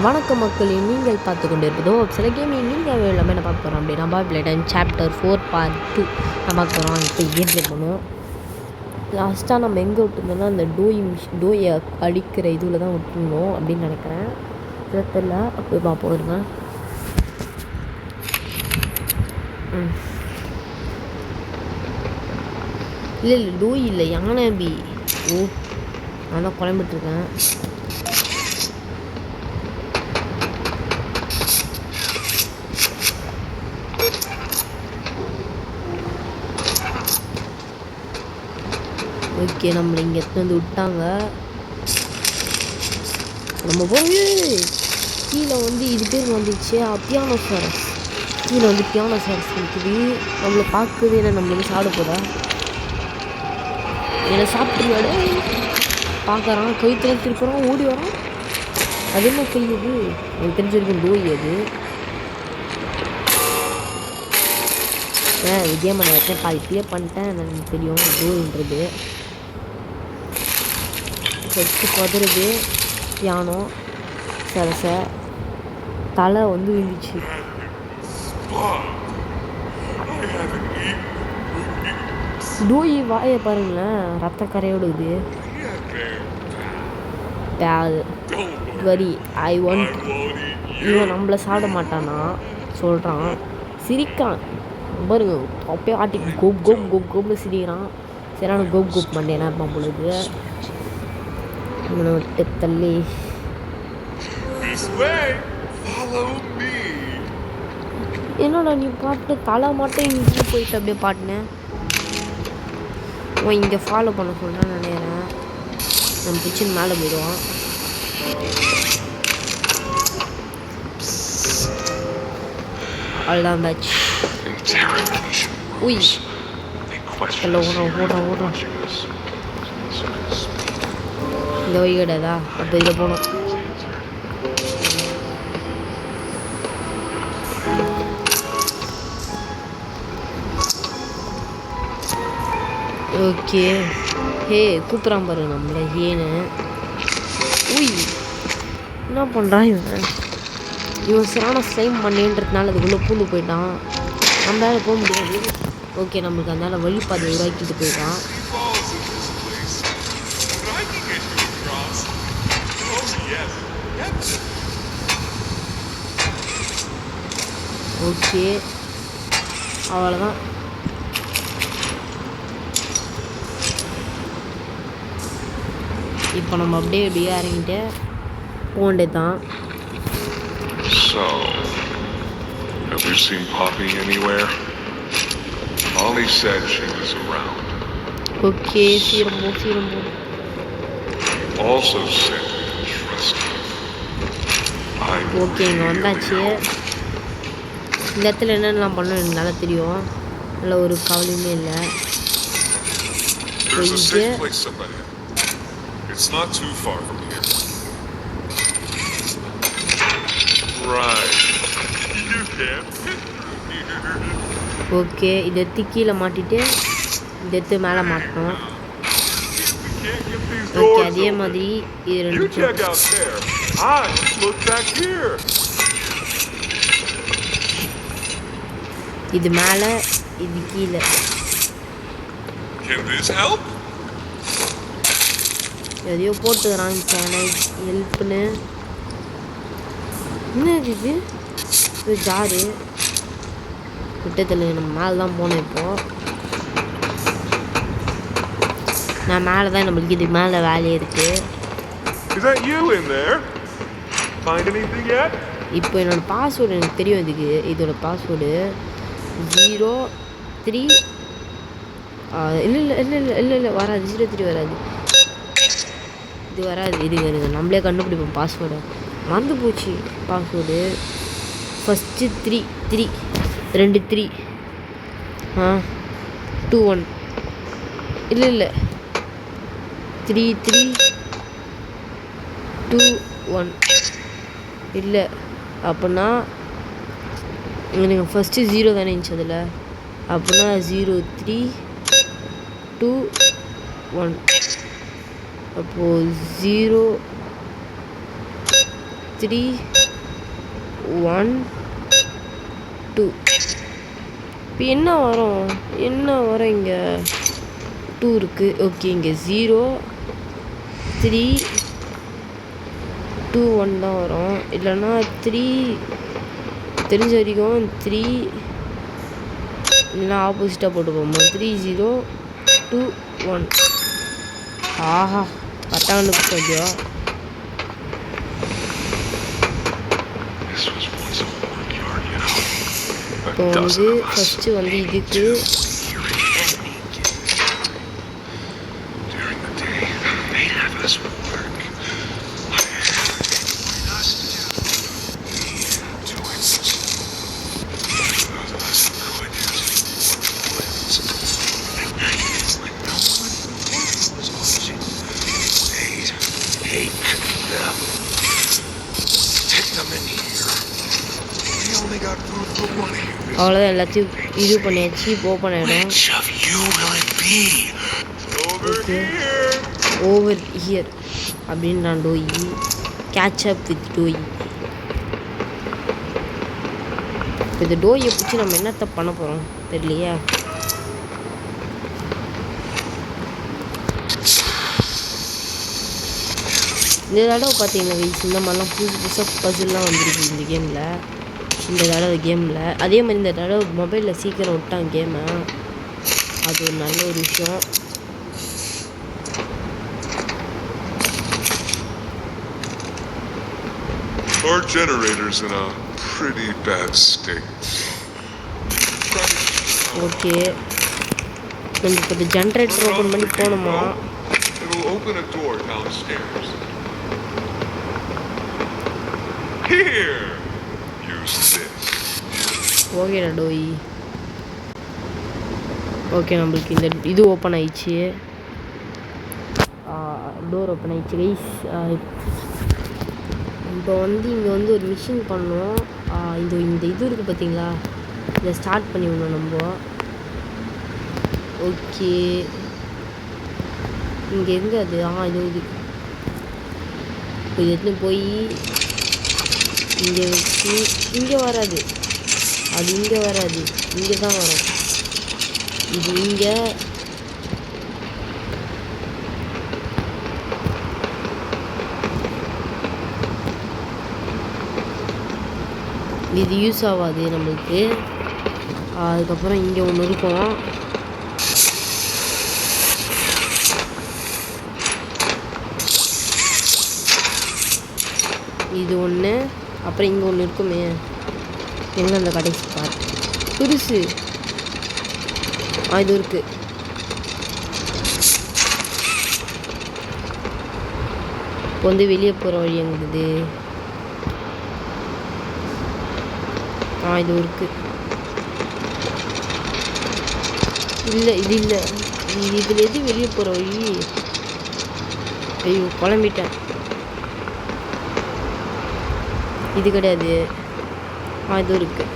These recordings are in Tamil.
வணக்கம் மக்களே, நீங்கள் பார்த்து கொண்டு இருப்பதோ சில கேமிங். நீங்கள் எல்லாமே என்ன பார்க்க போகிறோம் அப்படின்னா பாபிள் டைம் சாப்டர் 4 பார்ட் 2 நான் பார்க்க போகிறோம். இப்போ கேம் ப்ளே பண்ணுவோம். லாஸ்ட்டாக நம்ம எங்கே விட்டுருந்தோம்னா அந்த டோயை அடிக்கிற இதில் தான் விட்டுருந்தோம் அப்படின்னு நினைக்கிறேன். தெரியல, போய் பார்ப்போம் இருங்க. இல்லை டோய் இல்லை, யானை பி. ஓ, நான் தான் குழம்பிட்டுருக்கேன். ஓகே, நம்மளை இங்கே எடுத்து வந்து விட்டாங்க. நம்ம போய் கீழே வந்து இது பேர் வந்துச்சு பியானோசாரஸ். கீழே வந்து பியானோசாரஸ் இருக்குது. நம்மளை பார்க்குது. என்ன நம்மளுக்கு சாப்பிட போதா? என்னை சாப்பிட்டுருவாடு பார்க்குறான். கழுத்தில் திருப்புறான், ஓடி வரான். அது என்ன கை? அது எனக்கு தெரிஞ்சிருக்கும் டோய். அது விஜயமனை வச்சேன் பாதி கிளியர் பண்ணிட்டேன். எனக்கு தெரியும் டோயின்றது. வச்சு கொதறது பியானோ சரச தலை வந்து விழுந்துச்சு. டோயி வாயை பாருங்களேன், ரத்த கரையோடுது. வரி ஐ வாண்ட். இவன் நம்மளை சாப்பிட மாட்டானா சொல்கிறான். சிரிக்கான் பாருங்க. அப்பயே ஆட்டி கோப் கோப் கோப் கோப்னு சிரிக்கிறான். சரியான கோப் கோப் மண்டேனா இருப்பான் பொழுது. இவனை விட்டு தள்ளி என்னடா நீ பாட்டு தலை மட்டும் இங்கே போயிட்டு அப்படியே பாட்டினேன். அவன் இங்கே ஃபாலோ பண்ண சொல்கிறான்னு நினைக்கிறேன். நம்ம கிச்சன் மேலே போயிடுவான். அவ்வளோதான் பேட்ச். உய் எல்லாம் ஓடுறான் ஓடுறான். இந்த வழி கிடையாதா? அப்போ இதில் போகணும். ஓகே, ஹே கூப்பிட்றான் பாரு நம்மளை. ஏன்னு உய் என்ன பண்ணுறான் இவன்? இவன் சரியான ஸ்லைம் பண்ணேன்றதுனால அதுக்குள்ளே பூந்து போயிட்டான். நம்மளால போக முடியாது. ஓகே, நம்மளுக்கு அதனால வழிபாதை உருவாக்கிட்டு போயிட்டான். ஓகே, அவ்வளோதான். இப்போ நம்ம அப்படியே இறங்கிட்டு போக வேண்டியது தான். So, have you seen Poppy anywhere? Ollie said she was around. Okay, serum போ. Also said you can trust her. Okay, இங்கே வந்தாச்சு. இந்த இடத்துல என்னென்னலாம் பண்ணணும் எனக்கு நல்லா தெரியும். நல்ல ஒரு கவலையுமே இல்லை. There's a safe place somebody. It's not too far from here. Right. You can't hit here. Okay, இதை எடுத்து கீழே மாட்டிட்டு இதை எடுத்து மேலே மாட்டணும். ஓகே, அதே மாதிரி இது ரெண்டு. இது மேலே, இது கீழே. எதையோ போட்டுக்கிறான் ஹெல்ப்னு. என்ன இது? இது ஜாரு விட்டதில்லை. நம்ம மேலே தான் போனோம். இப்போது நான் மேலே தான். நம்மளுக்கு இதுக்கு மேலே வேலையே இருக்குது. இப்போ என்னோடய பாஸ்வேர்டு எனக்கு தெரியும். இதுக்கு இதோட பாஸ்வேர்டு 03. இல்லை வராது. 03 வராது. இது வராது. இது வருது. நம்மளே கண்டுபிடிப்போம் பாஸ்வேர்டை. மறந்து போச்சு பாஸ்வேர்டு. ஃபஸ்ட்டு 3 2 3 2 1 இல்லை 3 3 2 1 இல்லை. அப்படின்னா எனக்கு ஃபஸ்ட்டு 0 தானே இருந்துச்சு அதில். அப்படின்னா 0 3 2 1. அப்போது 0 3 1 2. இப்போ என்ன வரும் இங்கே 2 இருக்குது. ஓகே, இங்கே 0 3 2 1 தான் வரும். இல்லைன்னா 3 தெரிஞ்ச வரைக்கும் 3 இல்லைன்னா ஆப்போசிட்டாக போட்டு போகும்போது 3 0 2 1. ஆஹா, கரெக்டாக கண்டுபிடிச்சோ. இப்போ வந்து ஃபஸ்ட்டு வந்து இதுக்கு அவ்வளோதான், எல்லாத்தையும் இது பண்ணியாச்சு. இப்போ ஓப்பன் ஆகிடும். ஓகே, ஓவர் ஹியர் அப்படின்னு நான் டோயி கேட்ச் அப் வித் டோயி. இப்போ இந்த டோயை பிடிச்சி நம்ம என்னத்தை பண்ண போகிறோம் தெரியலையா. இந்த தடவை பார்த்தீங்கன்னா வயசு இந்த மாதிரிலாம் புதுசாக பசில்லாம் வந்துருக்கு இந்த கேமில். இந்த தடவை கேமில் அதே மாதிரி இந்த தடவை மொபைலில் சீக்கிரம் விட்டான் கேமை. அது ஒரு நல்ல ஒரு விஷயம். Our generator's in a pretty bad state. Okay, நம்ம இப்போ இந்த ஜென்ரேட்டர் ஓப்பன் பண்ணி போகணுமா? It will open a door downstairs. Here, use this. ஓகேடா டோய். ஓகே, நம்மளுக்கு இந்த இது ஓப்பன் ஆயிடுச்சு. டோர் ஓப்பன் ஆயிடுச்சு கைஸ். இப்போ வந்து இங்கே வந்து ஒரு மிஷின் பண்ணோம். இந்த இது இருக்குது பார்த்தீங்களா, இதை ஸ்டார்ட் பண்ணி விடணும் நம்ம. ஓகே, இங்கே எங்கே அது? இது எடுத்துன்னு போய் இங்கே வச்சு இங்கே வராது, அது இங்கே வராது, இங்கே தான் வரும். இது இங்கே இது யூஸ் ஆகாது நம்மளுக்கு. அதுக்கப்புறம் இங்கே ஒன்று இருக்கும். இது ஒன்று, அப்புறம் இங்கே ஒன்று இருக்குமே, எங்கே அந்த கடைசி பார்ட் புதுசு. இது இருக்குது. இப்போ வந்து வெளியே போகிற வழி எங்குது. இது இருக்குது. இல்லை, இது இல்லை. இதில் எது வெளியே போகிற வழி? ஐயோ, குழம்பிட்டேன். இது கிடையாது. இது இருக்குது.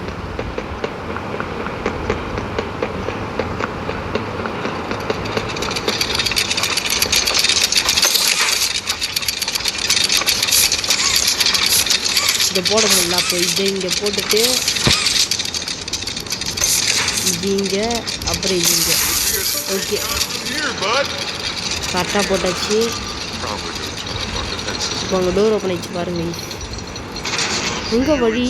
இதை போட முடியல. அப்போ இதை இங்கே போட்டுட்டு இது இங்கே, அப்புறம் இது இங்கே. ஓகே, கரெக்டாக போட்டாச்சு. இப்போ அங்கே டோர் ஓப்பன் ஆகிடுச்சு பாருங்க. எங்கே வழி?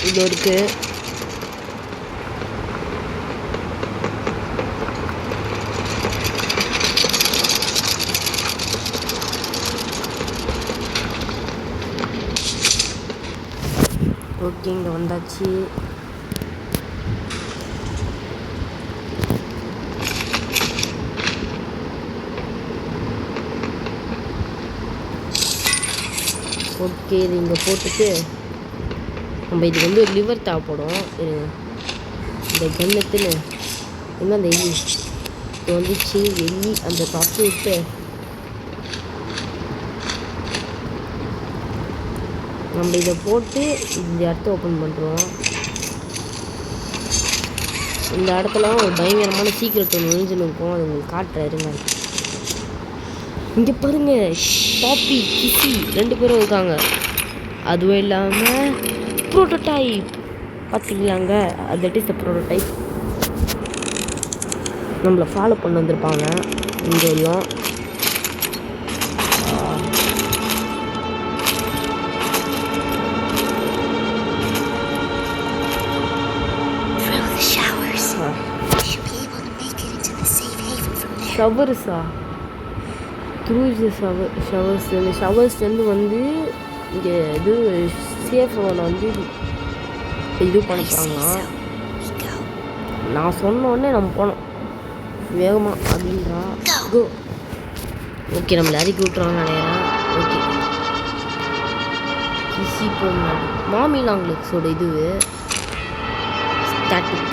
இது இருக்கு. ஓகே, இங்கே வந்தாச்சு. ஓகே, இது இங்கே போட்டுட்டு நம்ம இதுக்கு வந்து ஒரு லிவர் தேவைப்படும். இந்த கன்னத்தில் எங்கே அந்த எலி இது வந்துச்சு. எலி அந்த தப்பு விட்டு நம்ம இதை போட்டு இந்த இடத்த ஓப்பன் பண்ணுறோம். இந்த இடத்துல ஒரு பயங்கரமான சீக்ரெட் ஒன்று நுழைஞ்சுன்னு இருக்கும். அது உங்களுக்கு காட்டுறாருங்க. இங்கே பாருங்க, பாப்பி கிசி 2 பேரும் இருக்காங்க. அதுவும் இல்லாமல் ப்ரோட்டோடைப் பார்த்தீங்களாங்க, தட் இஸ் த ப்ரோட்டோடைப். நம்மளை ஃபாலோ பண்ண வந்திருப்பாங்க இங்கே வரையும். ஷவர்ஸா த்ரூ த ஷவர்ஸ். இந்த ஷவர்ஸ்லேருந்து வந்து இங்கே இது சேஃப் வந்து இது பண்ண போகிறாங்களாம். நான் சொன்ன உடனே நம்ம போனோம் வேகமாக அப்படின்றா. கோ ஓகே, நம்மளை அறிக்கி விட்றான்னு நினைக்கிறேன். ஓகே, கிசி போனாடி மாமி லாங்லெக்ஸோட இது ஸ்டாட்டிக்.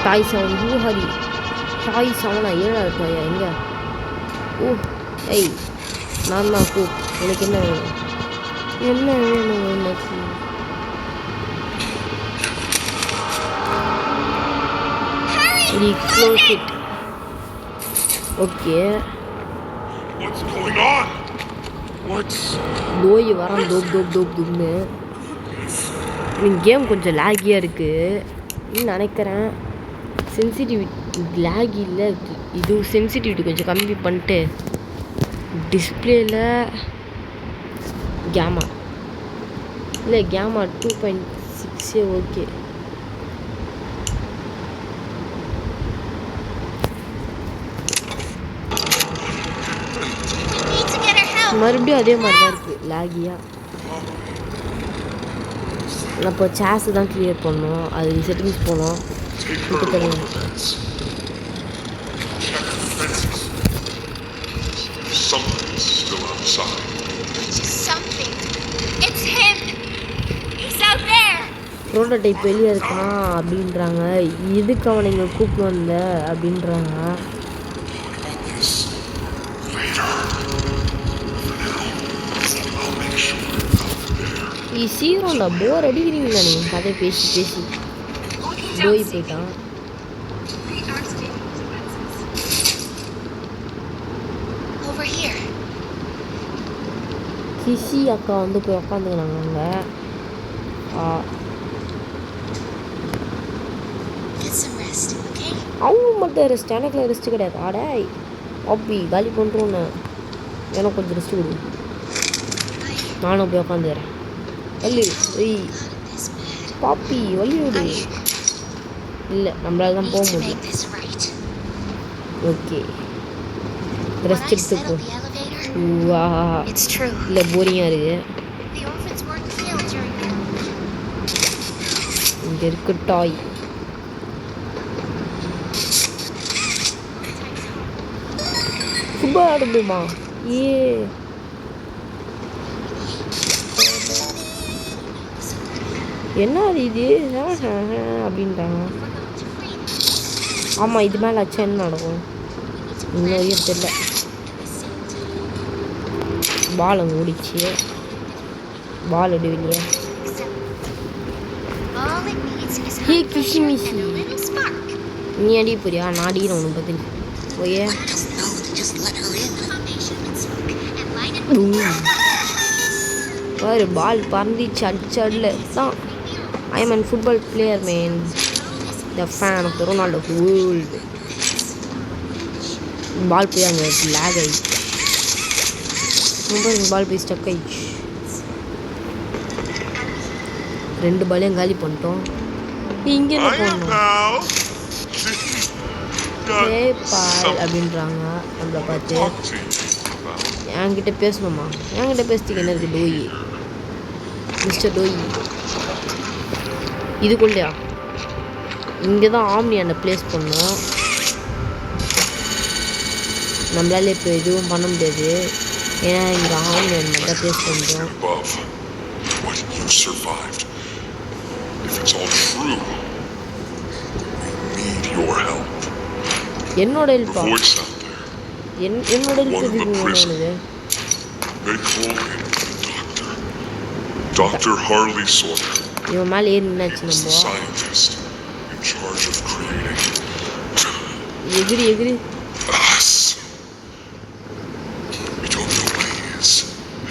டாய் 7 ஹூஹரி டாய் 7 7 டாயா எங்கே? ஓ ஐய், நான் தான் கூ. எனக்கு என்ன வேணும்? என்ன வேணும் எனக்கு? Close it. ஓகே, தோய் வரான் தோப் தோப் தோப் துப்னு. கேம் கொஞ்சம் லேகியாக இருக்குது நினைக்கிறேன். சென்சிட்டிவிட்டி லேக் இல்லை, இது சென்சிட்டிவிட்டி கொஞ்சம் கம்மி பண்ணிட்டு டிஸ்பிளேயில் கேமா இல்லை கேமா 2.6 ஓகே. மறுபடியும் அதே மாதிரி தான் இருக்குது லேகியாக. அப்போ சேஸு தான் கிளியர் பண்ணோம். அது செட்டிங்ஸ் போனோம். ப்ரோட்டோடைப் வெளியே இருக்கான் அப்படின்றாங்க. இதுக்கு அவனை இங்கே கூப்பிட்டு வந்த அப்படின்றாங்க. சீக்கிரம்டா, போர் அடிக்கிறீங்களா நீங்கள் கதை பேசி பேசி. போய் போயிட்டான். கிசி அக்கா வந்து போய் உக்காந்துக்கிறாங்க அங்கே. அவங்க மட்டும் ரெஸ்ட், எனக்குலாம் ரெஸ்ட்டு கிடையாது. ஆடாய் அப்படி காலி பண்ணுறோன்னு எனக்கு கொஞ்சம் ரெஸ்ட்டு கொடு. நானும் போய் உக்காந்துக்கிறேன். வள்ளி ஒய் பாப்பி வள்ளி விடு. இல்லை, நம்மளால தான் போக முடியும். ஓகே, ரெஸ்ட் எடுத்துப்போ. வா இல்லை, போரிங்காக இருக்குது. இங்கே இருக்கு டாய். ஃபுட்பால் ஆட முடியுமா? என்ன அது இது அப்படின்ட்டாங்க. ஆமாம், இது மேலே அச்சா என்ன நடக்கும் இன்னும் வரையும் தெரியல. பால் அங்கே ஓடிச்சு. பால் எடுவில்லையே. ஹே கிஷிமிஷி, நீ அடி போறியா? நான் அடிக்கிறேன் உனக்கு பற்றி. ஓயே பாரு, பால் பறந்துச்சு அடிச்சடில் தான். I am an football player man, the fan of the Ronaldo world. Ball போய் அங்கே லேக் ஆகிடுச்சு. ரொம்ப பால் போய் ஸ்டக் ஆகிடுச்சு. 2 பாலையும் காலி பண்ணிட்டோம். இங்கே என்ன போடணும்? பால் அப்படின்றாங்க நம்மளை பார்த்து. என்கிட்ட பேசணுமா? என்கிட்ட பேசுறதுக்கு என்ன இருக்குது? டோயி, மிஸ்டர் டோயி. இதுக்குள்ளையா? இங்கே தான் ஆம்னி அந்த ப்ளேஸ் பண்ணோம். நம்மளால இப்போ எதுவும் பண்ண முடியாது, ஏன்னா இங்கே ஆம்னி அந்த மாதிரி தான் ப்ளேஸ் பண்ணுறோம். என்னோட ஹெல்ப்பா? என்னோட ஹெல்ப் எதுக்கு வேணும்? Dr. Harley Sawyer இவன் மேலே ஏறி நின்னாச்சு is the நம்ம. scientist in charge of creating எகிரி எகிரி. us. We don't know what he is,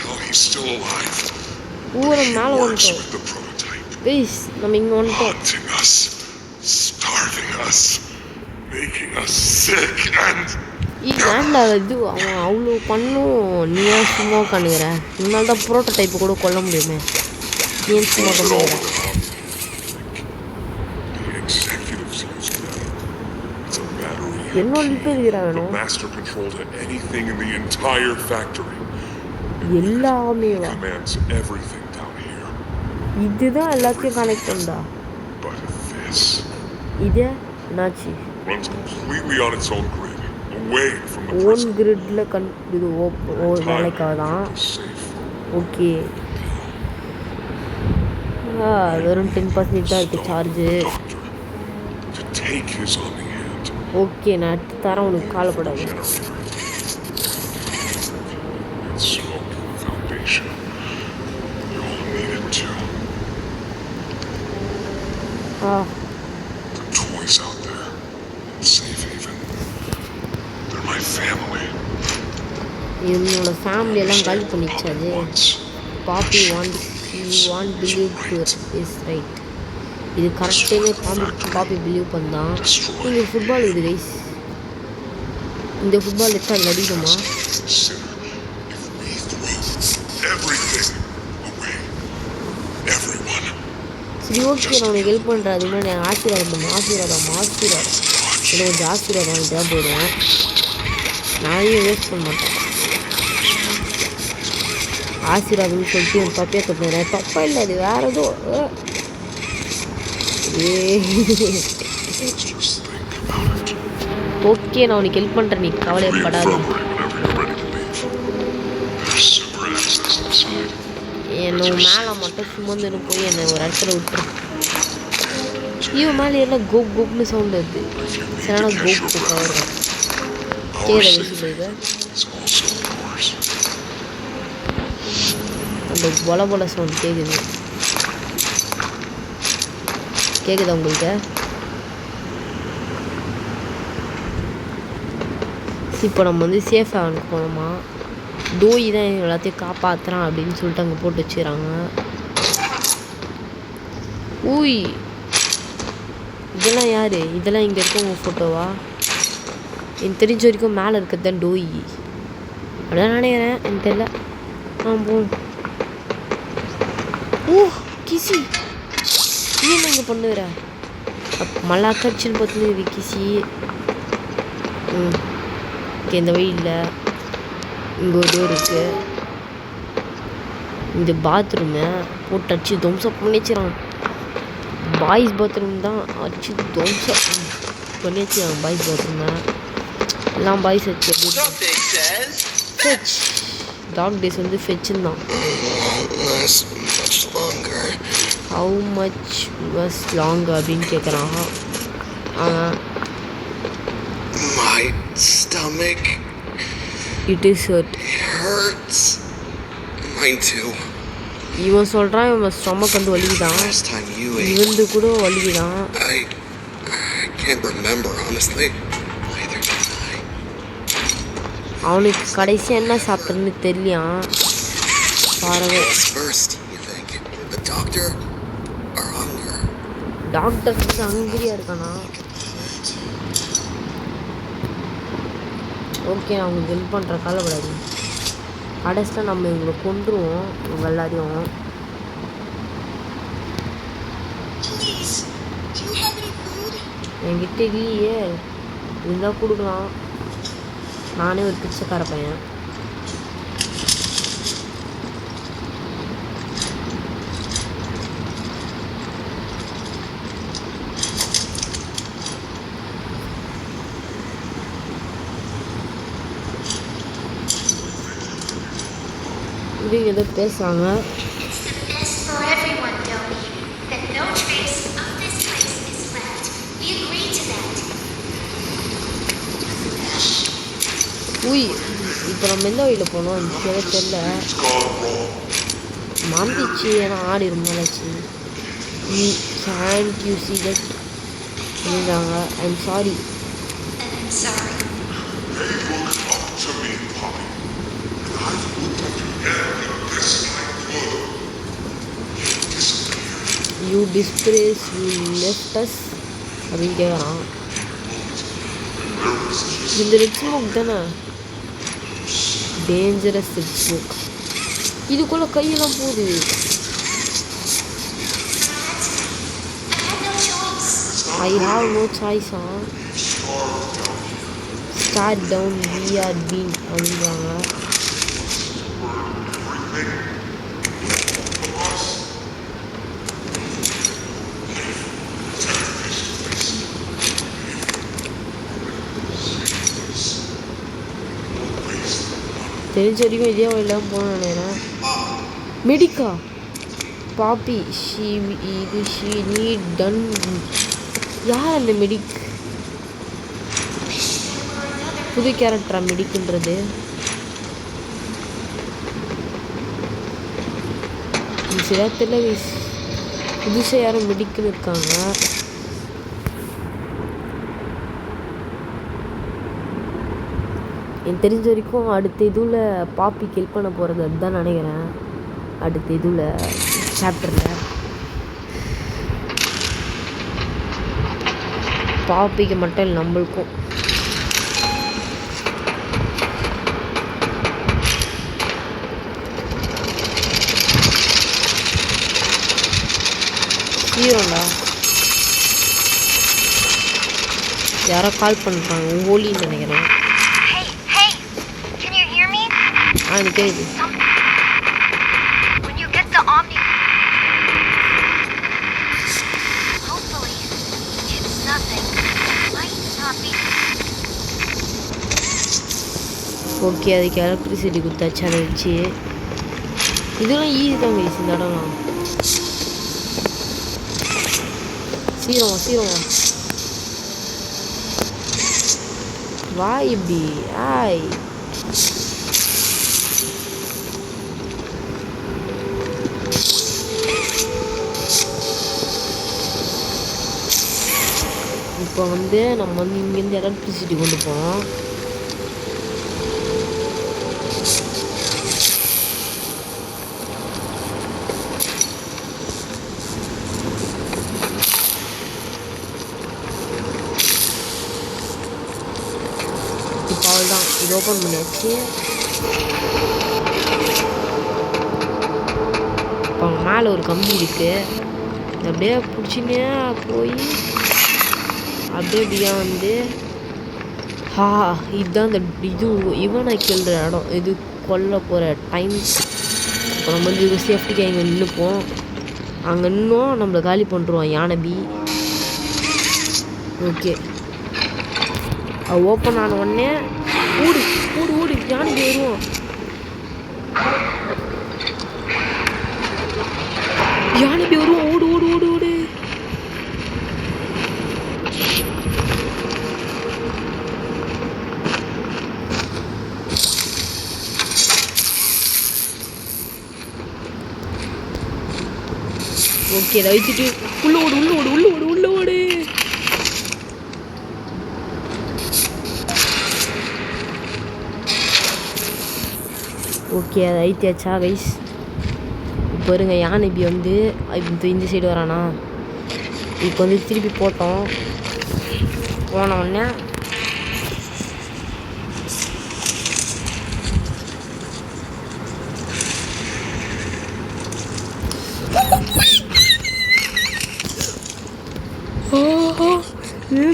how he's still alive. ஊரை He மேலே works வந்துட்டோம். with the prototype, கைஸ் நம்ம இங்கே வந்துட்டோம். haunting us, starving us, making us sick and ஏன்டா இது அவன் அவ்வளோ பண்ணும், நீ ஏன் சும்மா உட்காந்துக்கிற? இதனால தான் ப்ரோட்டோடைப்பு கூட கொல்ல முடியுமே. நீ ஏன் சும்மா pulls it all உட்காந்துக்கிற? without. The executives use them. It's a battery. என்ன ரிப்பேர் இருக்கிறா The வேணும்? master control to anything in the entire factory. எல்லாமே வா. Commands everything down here. இதுதான் எல்லாத்தையும் கனெக்ட் பண்ணா. But this இது என்னாச்சு? runs completely on its own grid, away from the own prison. கிரிட்ல இது வேலைக்காக தான். Safe. ஓகே. வெறும் 10% தான் இருக்குது charge. Doctor, to take his on the hand. Okay நான் எடுத்து தரேன், உனக்கு காலப்படாது. Generator. And smoke foundation. You all needed to. The toys out there in Safe Haven. They're my family. என்னோட ஃபேமிலி எல்லாம் காலி பண்ணிச்சு அது. Once. Poppy want believe to is right. இது கரெக்டாகவே பாப்பி பிலீவ் பண்ணான். இங்கே ஃபுட்பால் இது கைஸ். இந்த ஃபுட்பால் எடுத்து அதில் அடிக்குமா? Consider if we throw everything away. Everyone. சரி ஓகே நான் உனக்கு ஹெல்ப் பண்ணுறேன். அது முன்னாடி நான் ஆசீர்வாதம் பண்ணேன். ஆசீர்வாதம் இல்லை கொஞ்சம் ஆசீர்வாதம் வாங்கிட்டு தான் போயிடுவேன். நானே வேஸ்ட் பண்ண மாட்டேன். ஆசீர்வாதம்னு சொல்லிட்டு என் தப்பையாக தொட்டுறேன். தப்பா இல்லை, அது வேறு ஏதோ. ஓகே நான் உனக்கு ஹெல்ப் பண்ணுறேன், நீ கவலைப்படாத. என்னை மேலே மட்டும் சுமந்துன்னு போய் என்னை ஒரு இடத்துல விட்டுரு. இவன் மேலே எல்லாம் கோப் கோப்னு சவுண்ட் வருது. சரியான கோப் கோப்பாக இருக்கும். கேட்குற விஷயம் அந்த பொல பொல சவுண்ட் கேட்குது. கேட்குதா உங்களுக்கு? இப்போ நம்ம வந்து சேஃப் ஹேவனுக்கு போனோமா, டோயி தான் எல்லாத்தையும் காப்பாற்றுறான் அப்படின்னு சொல்லிட்டு அங்கே போட்டு வச்சுக்கிறாங்க. ஊய் இதெல்லாம் யார்? இதெல்லாம் இங்கே இருக்கவங்க ஃபோட்டோவா? எனக்கு தெரிஞ்ச வரைக்கும் மேலே இருக்கிறது தான் டோயி. அப்படிதான் நினைக்கிறேன், எனக்கு தெரியல. போகணும். ஓ கிசி நீ என்ன இங்கே பண்ணுற? மல்லாக்கச்சின்னு பார்த்துன்னு கிசி. இந்த வழியில் இங்கே ஒரு டோர் இருக்குது. இந்த பாத்ரூமை போட்டு அடிச்சு துவம்சம் பண்ணி வச்சுறான். பாய்ஸ் பாத்ரூம் தான் அடிச்சு துவம்சம் பண்ணி வச்சுறாங்க. பாய்ஸ் பாத்ரூமை எல்லாம் பாய்ஸ் வச்சு ஃபெச். டாக் டேஸ் வந்து ஃபெச்சுன்னு தான். ஹவு மச் வாஸ் லாங் அப்படின்னு கேட்குறான். ஆனால் my stomach, it is hurts. Mine too. இவன் சொல்கிறான் இவன் ஸ்டொமக் வந்து வலிக்குதான். Last time you ate, இவந்து கூட வலிக்குதான். I can't remember honestly. Neither can I. அவனுக்கு கடைசியாக என்ன சாப்பிட்றன்னு தெரியலையா பாருங்க. What's first, you think? The doctor or hunger? Doctor வந்து ஹங்கிரியாக இருக்கானா? ஓகே நான் உங்களுக்கு ஹெல்ப் பண்ணுற கவலைப்படாது. கடைசியில் நம்ம இவங்களை கொண்டுருவோம் இவங்க எல்லாரையும். என்கிட்ட இல்லையே, இருந்தால் கொடுக்கலாம். நானே ஒரு பிச்சைக்கார பையன். இப்படி ஏதோ பேசுகிறாங்க. உய் இப்போ நம்ம எந்த வழியில் போனோம் எனக்கு தெரியல. மாம்பிச்சு ஏன்னா ஆடி ரொம்ப நாளாச்சு. Can't you see that? சொல்லிடுறாங்க. I'm sorry. They look up to me, Poppy. And I've looked up to them the best I could. You disappeared. You disgrace, you left us அப்படின்னு கேட்குறான். இந்த ரெட் ஸ்மோக் தானே டேஞ்சரஸ் ரெட் ஸ்மோக். இதுக்குள்ளே கையெல்லாம் போகுது. I have no choice. Start down, we are being அப்படின்றாங்க. தெரிஞ்ச வரைக்கும் இதே வழியெல்லாம் போகணும்னு நினைக்கிறேன். மெடிக்கா பாப்பி ஷி நீட் டன். யார் அந்த மெடிக்? புது கேரக்டரா மெடிக்குன்றது? சில தெரியல. புதுசாக யாரும் மெடிக்குன்னு இருக்காங்க. எனக்கு தெரிஞ்ச வரைக்கும் அடுத்த இதில் பாப்பிக்கு ஹெல்ப் பண்ண போகிறது அதுதான் நினைக்கிறேன். அடுத்த இதில் சாப்டரில் பாப்பிக்கு மட்டும் இல்லை நம்மளுக்கும். ஹீரோண்டா யாரோ கால் பண்ணுறாங்க. ஓலின்னு நினைக்கிறேன். எனக்கு கேட்குது. When you get the Omni, hopefully it's nothing. Might not be. Okay அதுக்கு எலக்ட்ரிசிட்டி கொடுத்தாச்சு. அதை வச்சு இதெல்லாம் ஈஸி தான் கைஸ். இந்த இடம்லாம் சீரம் வா இப்படி. ஆய் இப்போ நம்ம இங்கேருந்து எலக்ட்ரிசிட்டி கொண்டு போனோம். இப்போ அவ்வளோதான். இது ஓப்பன் பண்ணியாச்சு. இப்போ மேலே ஒரு கம்பி இருக்குது. அப்படியே பிடிச்சினே போய் அப்படியே இதுதான் இந்த இவனை கிள்ற இடம். இது கொல்ல போகிற டைம். இப்போ நம்ம இது சேஃப்டிக்கு இங்கே நின்றுப்போம். அங்கே இன்னும் நம்மளை காலி பண்ணுருவோம் யானை. ஓகே அது ஓப்பன் ஆன உடனே ஓடு ஓடு ஓடு யானைக்கு வருவோம். யானைக்கு வருவோம். ஓடு ஓடு ஓடு ஓடு. ஓகே அதை வச்சுட்டு உள்ள ஓடு உள்ள ஓடு உள்ள ஓடு உள்ள ஓடு. ஓகே அதை ஐத்தியாச்சா கைஸ். இப்போ இருங்க யானை இப்போ இந்த சைடு வரானா. இப்போ திருப்பி போட்டோம். போன உடனே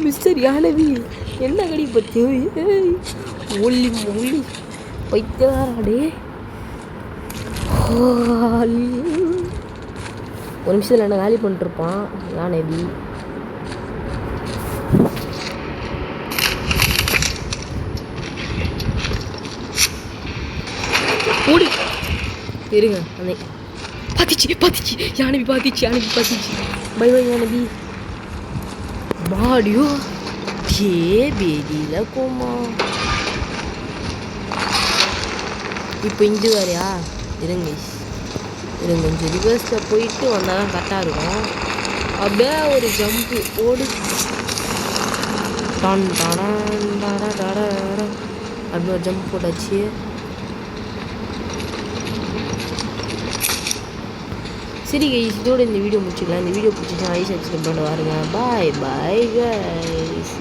மிஸ்டர் யானவி என்ன கடி பற்றி ஒல்லி மொழி பைத்தியாராடே. ஒரு நிமிஷத்தில் என்ன காலி பண்ணிட்டுருப்பான் யானவி. ஓடி இருங்க அன்னை பாத்திச்சு யானவி பாத்திச்சு. பை பை யானவி. பாடியோ பேதியில் கோமா. இப்போ இஞ்சி வேறையா இருங்க இது கொஞ்சம் ரிவர்ஸில் போயிட்டு வந்தால் தான் கரெக்டாக இருக்கும். அப்படியே ஒரு ஜம்ப்பு ஓடு டான் டாடான் டாடா டாடா அப்படி ஒரு ஜம்ப் போட்டாச்சு. சரி கைஸ், இதோட இந்த வீடியோ முடிச்சுக்கலாம். இந்த வீடியோ பிடிச்சிச்சுன்னா ஐஸ் சப்ஸ்கிரைப் பண்ணி பாருங்க. பாய் பாய் கைஸ்.